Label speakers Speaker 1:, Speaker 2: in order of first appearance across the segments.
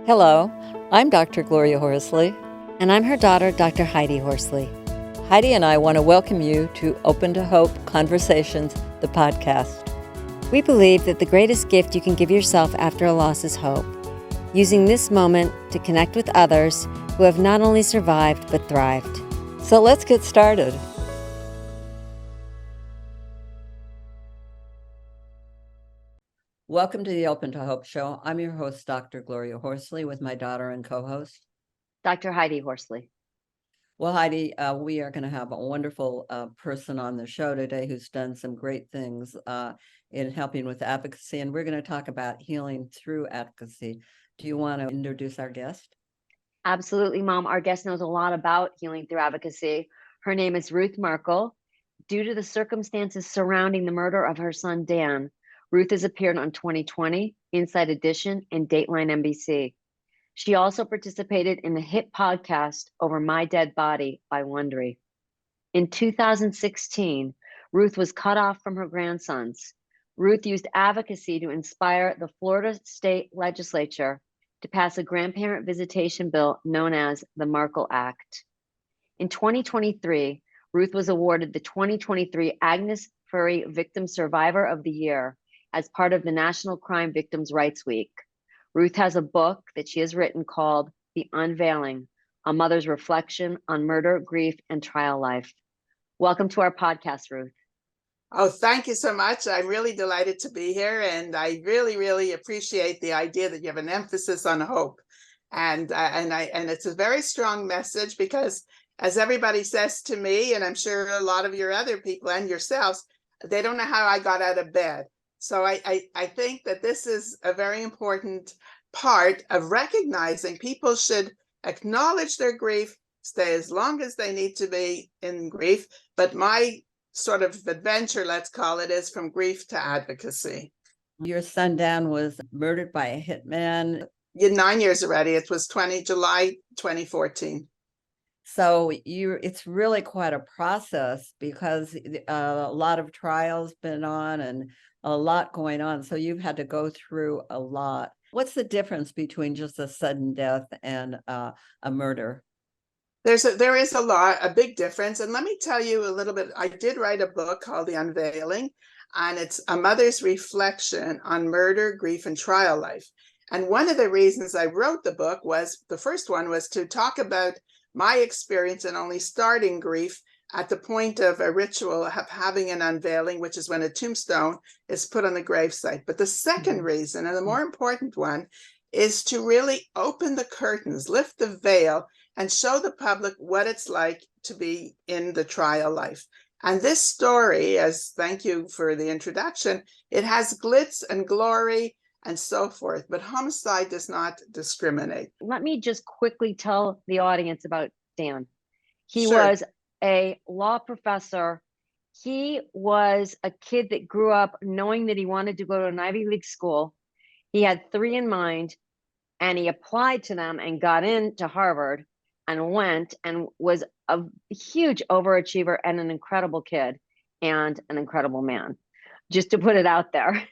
Speaker 1: Hello, I'm Dr. Gloria Horsley.
Speaker 2: And I'm her daughter, Dr. Heidi Horsley.
Speaker 1: Heidi and I want to welcome you to Open to Hope Conversations, the podcast.
Speaker 2: We believe that the greatest gift you can give yourself after a loss is hope, using this moment to connect with others who have not only survived but thrived.
Speaker 1: So let's get started. Welcome to the Open to Hope show. I'm your host, Dr. Gloria Horsley, with my daughter and co-host,
Speaker 2: Dr. Heidi Horsley.
Speaker 1: Well, Heidi, we are going to have a wonderful person on the show today who's done some great things in helping with advocacy, and we're going to talk about healing through advocacy. Do you want to introduce our guest?
Speaker 2: Absolutely, Mom. Our guest knows a lot about healing through advocacy. Her name is Ruth Markel. Due to the circumstances surrounding the murder of her son, Dan, Ruth has appeared on 2020, Inside Edition, and Dateline NBC. She also participated in the hit podcast Over My Dead Body by Wondery. In 2016, Ruth was cut off from her grandsons. Ruth used advocacy to inspire the Florida state legislature to pass a grandparent visitation bill known as the Markel Act. In 2023, Ruth was awarded the 2023 Agnes Furry Victim Survivor of the Year as part of the National Crime Victims' Rights Week. Ruth has a book that she has written called The Unveiling, A Mother's Reflection on Murder, Grief, and Trial Life. Welcome to our podcast, Ruth.
Speaker 3: Oh, thank you so much. I'm really delighted to be here, and I really, really appreciate the idea that you have an emphasis on hope. And it's a very strong message because, as everybody says to me, and I'm sure a lot of your other people and yourselves, they don't know how I got out of bed. So I think that this is a very important part of recognizing people should acknowledge their grief, stay as long as they need to be in grief. But my sort of adventure, let's call it, is from grief to advocacy.
Speaker 1: Your son Dan was murdered by a hitman.
Speaker 3: 9 years already. It was July 2014.
Speaker 1: So it's really quite a process because a lot of trials been on and a lot going on. So you've had to go through a lot. What's the difference between just a sudden death and a murder?
Speaker 3: There is a big difference. And let me tell you a little bit. I did write a book called The Unveiling, and it's a mother's reflection on murder, grief, and trial life. And one of the reasons I wrote the book was, the first one was to talk about my experience in only starting grief at the point of a ritual of having an unveiling, which is when a tombstone is put on the gravesite. But the second reason, and the more important one, is to really open the curtains, lift the veil, and show the public what it's like to be in the trial life. And this story, thank you for the introduction, it has glitz and glory and so forth, but homicide does not discriminate.
Speaker 2: Let me just quickly tell the audience about Dan. He
Speaker 3: Sure.
Speaker 2: was a law professor. He was a kid that grew up knowing that he wanted to go to an Ivy League school. He had 3 in mind, and he applied to them and got into Harvard and went and was a huge overachiever and an incredible kid and an incredible man, just to put it out there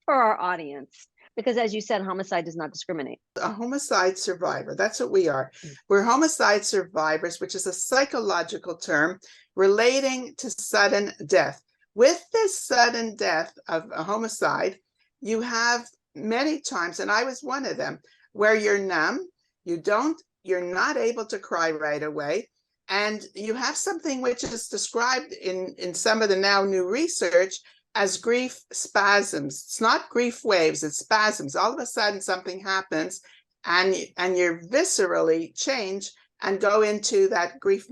Speaker 2: for our audience. Because as you said, homicide does not discriminate.
Speaker 3: A homicide survivor, that's what we are. We're homicide survivors, which is a psychological term relating to sudden death. With this sudden death of a homicide, you have many times, and I was one of them, where you're numb, you're not able to cry right away, and you have something which is described in some of the now new research as grief spasms. It's not grief waves, it's spasms. All of a sudden something happens and you're viscerally change and go into that grief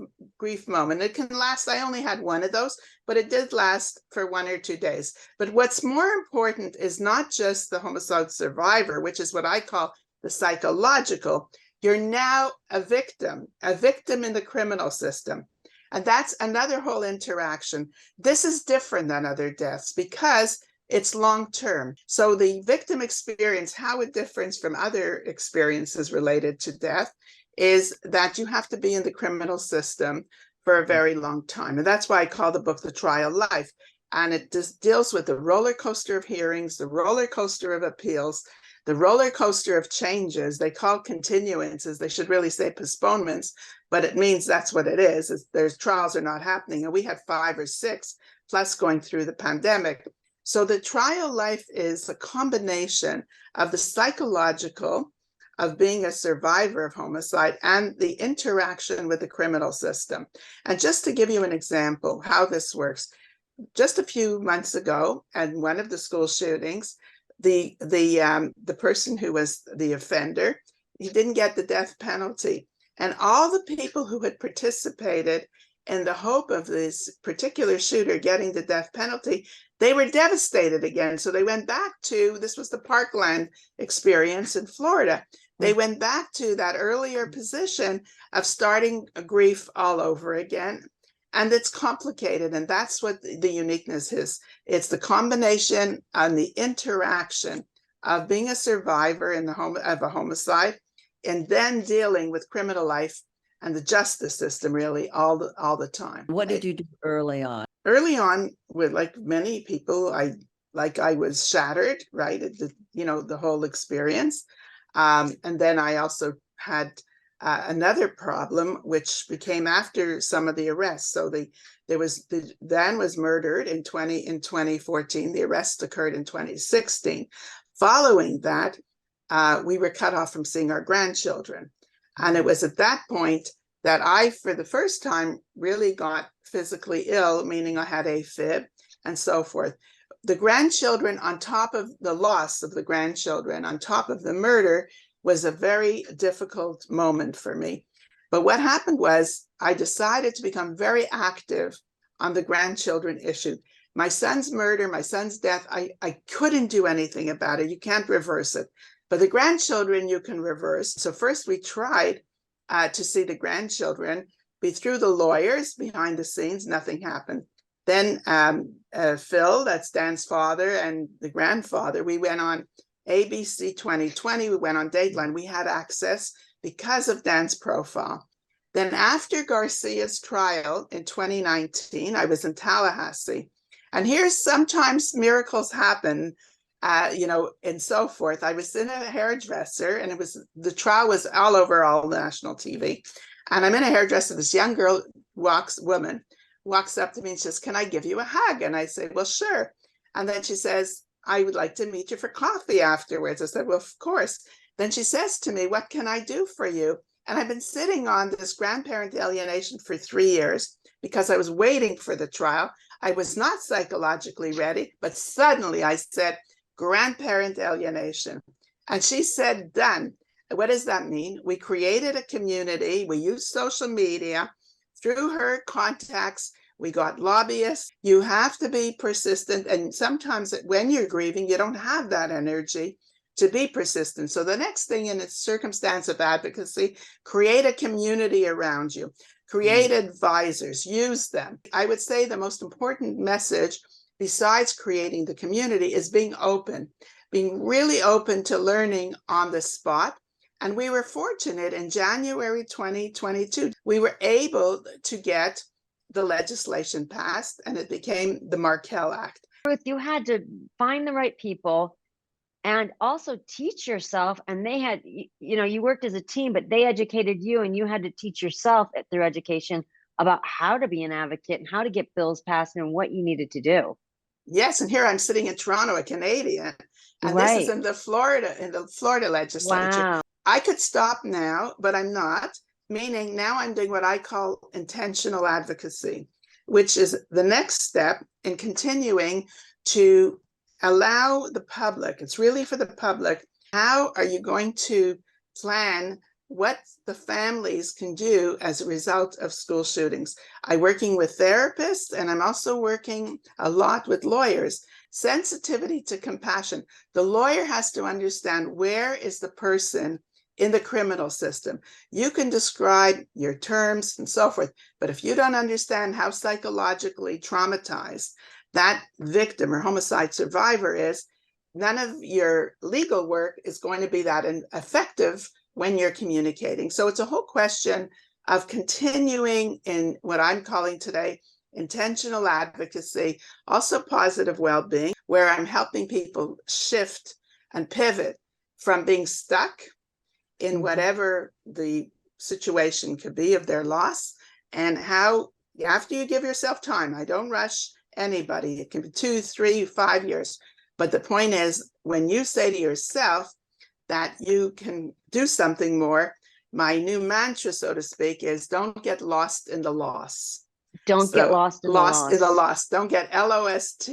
Speaker 3: moment. It can last, I only had one of those, but it did last for 1 or 2 days. But what's more important is not just the homicide survivor, which is what I call the psychological. You're now a victim in the criminal system. And that's another whole interaction. This is different than other deaths because it's long-term. So the victim experience, how it differs from other experiences related to death, is that you have to be in the criminal system for a very long time. And that's why I call the book The Trial Life. And it just deals with the roller coaster of hearings, the roller coaster of appeals, the roller coaster of changes. They call continuances. They should really say postponements, but it means that's what it is. There's trials are not happening. And we had 5 or 6 plus going through the pandemic. So the trial life is a combination of the psychological of being a survivor of homicide and the interaction with the criminal system. And just to give you an example how this works, just a few months ago, at one of the school shootings, the person who was the offender, he didn't get the death penalty. And all the people who had participated in the hope of this particular shooter getting the death penalty, they were devastated again. So they went back to, this was the Parkland experience in Florida. They went back to that earlier position of starting a grief all over again. And it's complicated. And that's what the uniqueness is. It's the combination and the interaction of being a survivor in the home of a homicide and then dealing with criminal life and the justice system really all the time.
Speaker 1: What did you do early on?
Speaker 3: Early on, with like many people, I was shattered, right? The whole experience. And then I also had another problem, which became after some of the arrests. So Dan was murdered in 2014. The arrest occurred in 2016. Following that, we were cut off from seeing our grandchildren. And it was at that point that I, for the first time, really got physically ill, meaning I had AFib and so forth. The grandchildren, on top of the loss of the grandchildren, on top of the murder, was a very difficult moment for me. But what happened was I decided to become very active on the grandchildren issue. My son's murder, my son's death, I couldn't do anything about it. You can't reverse it. But the grandchildren, you can reverse. So first we tried to see the grandchildren, be through the lawyers behind the scenes, nothing happened. Then Phil, that's Dan's father, and the grandfather, we went on ABC 2020, we went on Dateline. We had access because of Dan's profile. Then after Garcia's trial in 2019, I was in Tallahassee. And here's sometimes miracles happen, and so forth. I was in a hairdresser, and the trial was all over all national TV. And I'm in a hairdresser. This young girl woman walks up to me and says, "Can I give you a hug?" And I say, "Well, sure." And then she says, "I would like to meet you for coffee afterwards." I said, "Well, of course." Then she says to me, "What can I do for you?" And I've been sitting on this grandparent alienation for 3 years because I was waiting for the trial. I was not psychologically ready, but suddenly I said, grandparent alienation. And she said, "Done." What does that mean? We created a community. We used social media. Through her contacts, we got lobbyists. You have to be persistent. And sometimes when you're grieving, you don't have that energy to be persistent. So the next thing in a circumstance of advocacy, create a community around you, create advisors, use them. I would say the most important message besides creating the community is being open, being really open to learning on the spot. And we were fortunate in January 2022, we were able to get the legislation passed, and it became the Markel Act.
Speaker 2: Ruth, you had to find the right people and also teach yourself. And they had, you worked as a team, but they educated you, and you had to teach yourself through education about how to be an advocate and how to get bills passed and what you needed to do.
Speaker 3: Yes, and here I'm sitting in Toronto, a Canadian, and
Speaker 2: Right.
Speaker 3: this is in the Florida legislature.
Speaker 2: Wow.
Speaker 3: I could stop now, but I'm not, meaning now I'm doing what I call intentional advocacy, which is the next step in continuing to allow the public, it's really for the public, how are you going to plan what the families can do as a result of school shootings? I'm working with therapists, and I'm also working a lot with lawyers. Sensitivity to compassion. The lawyer has to understand where is the person in the criminal system. You can describe your terms and so forth, but if you don't understand how psychologically traumatized that victim or homicide survivor is, none of your legal work is going to be that effective when you're communicating. So it's a whole question of continuing in what I'm calling today intentional advocacy, also positive well-being, where I'm helping people shift and pivot from being stuck in
Speaker 2: Mhm.
Speaker 3: whatever the situation could be of their loss, and how after you give yourself time, I don't rush anybody. It can be 2, 3, 5 years. But the point is, when you say to yourself that you can do something more, my new mantra, so to speak, is don't get lost in the loss.
Speaker 2: Don't get lost in the
Speaker 3: lost in the
Speaker 2: loss.
Speaker 3: loss. Don't get LOST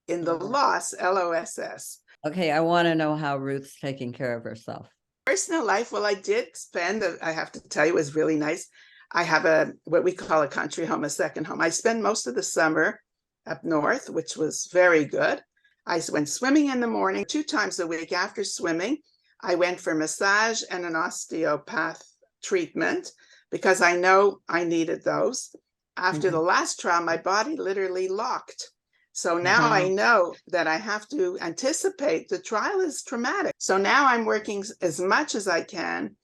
Speaker 3: in the
Speaker 2: Mhm.
Speaker 3: loss, LOSS.
Speaker 1: Okay, I want to know how Ruth's taking care of herself.
Speaker 3: Personal life, well, I did spend, I have to tell you, it was really nice. I have what we call a country home, a second home. I spend most of the summer up north, which was very good. I went swimming in the morning 2 times a week. After swimming, I went for massage and an osteopath treatment because I know I needed those. After the last trial, my body literally locked. So now I know that I have to anticipate the trial is traumatic. So now I'm working as much as I can,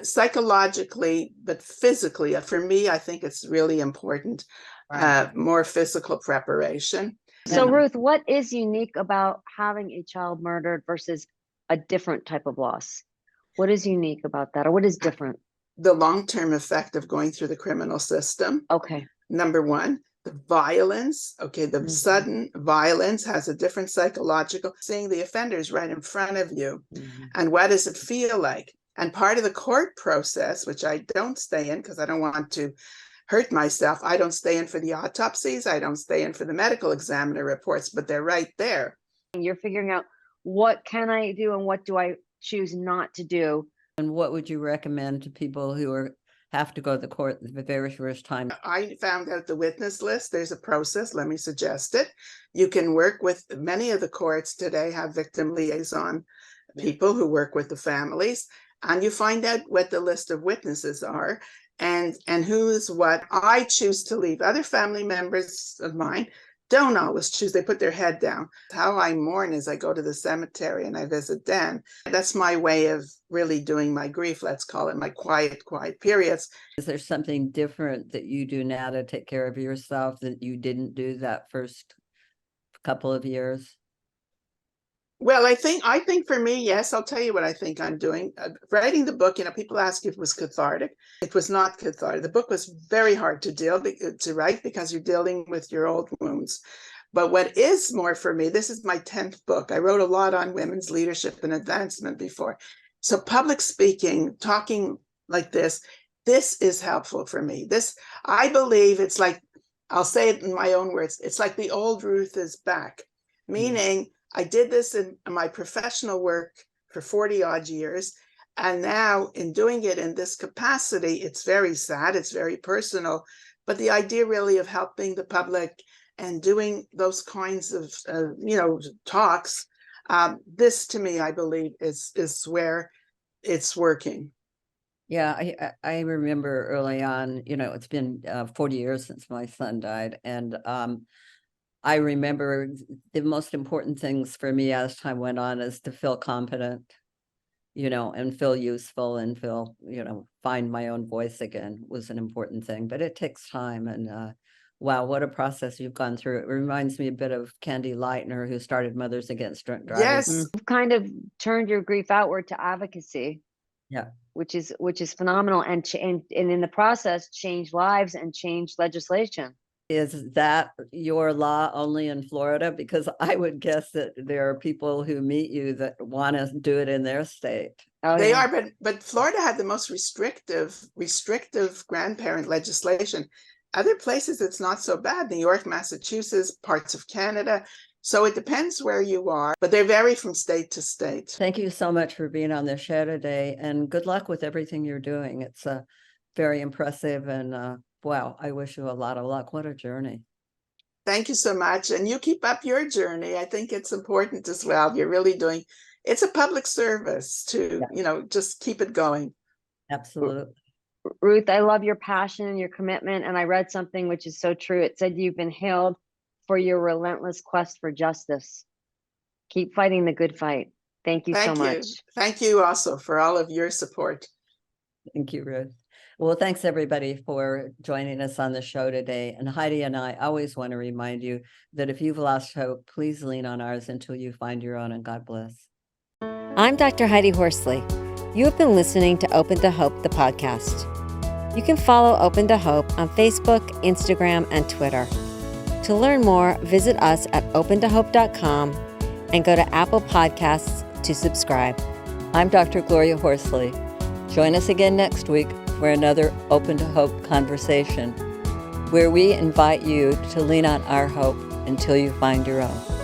Speaker 3: psychologically, but physically. For me, I think it's really important, more physical preparation.
Speaker 2: So,
Speaker 3: And
Speaker 2: Ruth, what is unique about having a child murdered versus a different type of loss? What is unique about that, or what is different?
Speaker 3: the long-term effect of going through the criminal system.
Speaker 2: Okay.
Speaker 3: Number one, the violence. Okay, the
Speaker 2: Mhm.
Speaker 3: sudden violence has a different psychological, seeing the offenders right in front of you.
Speaker 2: Mhm.
Speaker 3: And what does it feel like? And part of the court process, which I don't stay in because I don't want to hurt myself, I don't stay in for the autopsies, I don't stay in for the medical examiner reports, but they're right there.
Speaker 2: You're figuring out what can I do and what do I choose not to do.
Speaker 1: And what would you recommend to people who have to go to the court the very first time?
Speaker 3: I found out the witness list. There's a process. Let me suggest it. You can work with many of the courts today, have victim liaison people who work with the families, and you find out what the list of witnesses are and who's what. I choose to leave. Other family members of mine don't always choose. They put their head down. How I mourn is I go to the cemetery and I visit them. That's my way of really doing my grief. Let's call it my quiet periods.
Speaker 1: Is there something different that you do now to take care of yourself that you didn't do that first couple of years?
Speaker 3: Well, I think for me, yes, I'll tell you what I think I'm doing. Writing the book, people ask if it was cathartic. It was not cathartic. The book was very hard to write because you're dealing with your old wounds. But what is more for me, this is my 10th book. I wrote a lot on women's leadership and advancement before. So public speaking, talking like this is helpful for me. I believe it's like, I'll say it in my own words, it's like the old Ruth is back, meaning I did this in my professional work for 40 odd years. And now in doing it in this capacity, it's very sad, it's very personal, but the idea really of helping the public and doing those kinds of, talks, this to me, I believe is where it's working.
Speaker 1: Yeah, I remember early on, it's been 40 years since my son died. And I remember the most important things for me as time went on is to feel competent, and feel useful and feel, find my own voice again was an important thing, but it takes time. And wow, what a process you've gone through. It reminds me a bit of Candy Lightner, who started Mothers Against Drunk Driving.
Speaker 3: Yes.
Speaker 2: You've kind of turned your grief outward to advocacy.
Speaker 1: Yeah.
Speaker 2: Which is phenomenal, and in the process change lives and change legislation.
Speaker 1: Is that your law only in Florida? Because I would guess that there are people who meet you that want to do it in their state.
Speaker 2: Oh,
Speaker 3: They
Speaker 2: yeah.
Speaker 3: are, but Florida had the most restrictive grandparent legislation. Other places it's not so bad. New York, Massachusetts, parts of Canada. So it depends where you are, but they vary from state to state.
Speaker 1: Thank you so much for being on the show today, and good luck with everything you're doing. It's very impressive, and wow, I wish you a lot of luck. What a journey.
Speaker 3: Thank you so much. And you keep up your journey. I think it's important as well. You're really doing, it's a public service to, just keep it going.
Speaker 1: Absolutely.
Speaker 2: Ruth, I love your passion and your commitment. And I read something which is so true. It said you've been hailed for your relentless quest for justice. Keep fighting the good fight. Thank you so much.
Speaker 3: Thank you also for all of your support.
Speaker 1: Thank you, Ruth. Well, thanks everybody for joining us on the show today. And Heidi and I always want to remind you that if you've lost hope, please lean on ours until you find your own, and God bless.
Speaker 4: I'm Dr. Heidi Horsley. You have been listening to Open to Hope, the podcast. You can follow Open to Hope on Facebook, Instagram, and Twitter. To learn more, visit us at opentohope.com and go to Apple Podcasts to subscribe.
Speaker 1: I'm Dr. Gloria Horsley. Join us again next week for another Open to Hope conversation, where we invite you to lean on our hope until you find your own.